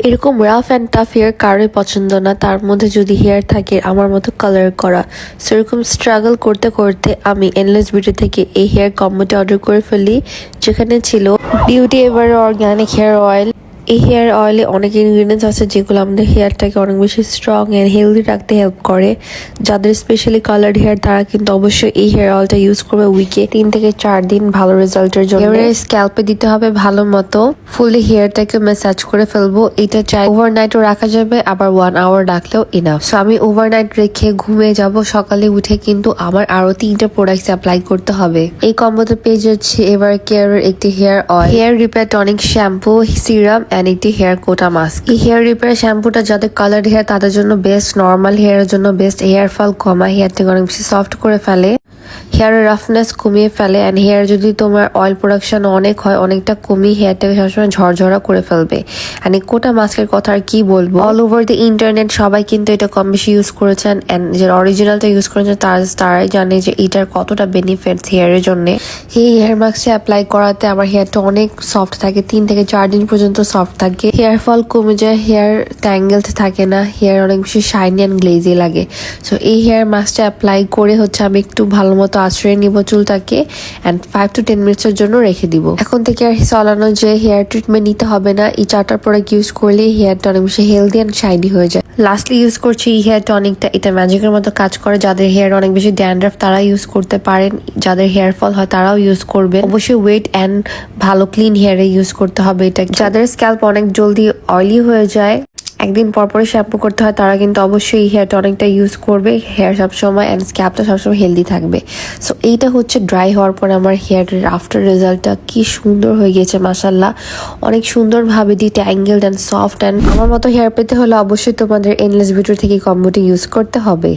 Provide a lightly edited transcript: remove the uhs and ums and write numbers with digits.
এরকম rough and tough hair কারোই পছন্দ না, তার মধ্যে যদি হেয়ার থাকে আমার মতো কালার করা। সেরকম স্ট্রাগল করতে করতে আমি এনলেস বিউটি থেকে এই হেয়ার কম্বোটা অর্ডার করে ফেলি, যেখানে ছিল Beauty Ever organic hair oil. এই হেয়ার অয়েলে অনেক ইনগ্রিডিয়েন্টস আছে যেগুলো আমাদের হেয়ারটাকে অনেক বেশি স্ট্রং অ্যান্ড হেলদি রাখতে হেল্প করে। যাদের স্পেশালি কালার্ড হেয়ার তারা কিন্তু অবশ্যই এই হেয়ার অয়েলটা ইউজ করবে উইকে 3 থেকে 4 দিন ভালো রেজাল্টের জন্য। হেয়ারের স্ক্যাল্পে দিতে হবে ভালো মতো, ফুললি হেয়ারটাকে ম্যাসাজ করে ফেলবো। এটা চাই ওভারনাইটও রাখা যাবে, আবার 1 আওয়ার রাখলেও ইনাফ। সো আমি ওভারনাইট রেখে ঘুমিয়ে যাব, সকালে উঠে কিন্তু আমার আরো 3টা প্রোডাক্টস অ্যাপ্লাই করতে হবে। এই কম্বোতে পেয়ে যাচ্ছে এভার কেয়ারের একটি hair oil, hair repair tonic shampoo, serum and একটি হেয়ার কোটা মাস্ক। এই হেয়ার রিপেয়ার শ্যাম্পুটা যাদের কালার্ড হেয়ার তাদের জন্য বেস্ট, নর্মাল হেয়ারের জন্য বেস্ট। হেয়ার ফল কমায়, হেয়ার থেকে অনেক বেশি সফট করে ফেলে, হেয়ারের রাফনেস কমিয়ে ফেলে। অ্যান্ড হেয়ার যদি তোমার অয়েল প্রোডাকশন অনেক হয়, অনেকটা কমিয়ে হেয়ারটাকে সবসময় ঝরঝরা করে ফেলবে। অ্যান্ড এই কোটা মাস্কের কথা আর কি বলবো, অল ওভার দ্য ইন্টারনেট সবাই কিন্তু এটা কম বেশি ইউজ করেছেন। অ্যান্ড যে অরিজিনালটা ইউজ করেছেন তারাই জানে যে এটার কতটা বেনিফিটস হেয়ারের জন্য। এই হেয়ার মাস্কটা অ্যাপ্লাই করাতে আমার হেয়ারটা অনেক সফট থাকে, 3 থেকে 4 দিন পর্যন্ত সফট থাকে, হেয়ার ফল কমে যায়, হেয়ার ট্যাঙ্গেলড থাকে না, হেয়ার অনেক বেশি শাইনি অ্যান্ড গ্লেজি লাগে। সো এই হেয়ার মাস্কটা অ্যাপ্লাই করে হচ্ছে আমি একটু ভালো মতো আশ্রয় নিব চুলটাকে, অ্যান্ড 5 to 10 মিনিটসের জন্য রেখে দিব। এখন থেকে আর চলানো যে হেয়ার ট্রিটমেন্ট নিতে হবে না, এই 4টা প্রোডাক্ট ইউজ করলে হেয়ারটা অনেক বেশি হেলদি অ্যান্ড শাইনি হয়ে যায়। লাস্টলি ইউজ করছি এই হেয়ার টনিকটা, এটা ম্যাজিকের মতো কাজ করে। যাদের হেয়ার অনেক বেশি ড্যান্ড্রাফ তারা ইউজ করতে পারেন, যাদের হেয়ার ফল হয় তারাও ইউজ করবে। অবশ্যই ওয়েট অ্যান্ড ভালো ক্লিন হেয়ারে ইউজ করতে হবে এটা। যাদের স্ক্যাল্প অনেক জলদি অয়েলি হয়ে যায়, একদিন পরপরই শ্যাম্পু করতে হয়, তারা কিন্তু অবশ্যই এই হেয়ার টনিকটা ইউজ করবে। হেয়ার সবসময় অ্যান্ড স্ক্যাল্পটা সবসময় হেলদি থাকবে। সো এইটা হচ্ছে ড্রাই হওয়ার পর আমার হেয়ারের আফটার রেজাল্টটা কি সুন্দর হয়ে গেছে মাশাল্লাহ, অনেক সুন্দরভাবে ডিট্যাঙ্গেলড অ্যান্ড সফট। অ্যান্ড আমার মতো হেয়ার পেতে হলে অবশ্যই তোমাদের এনলেস বিউটি থেকে কম্বোটি ইউজ করতে হবে।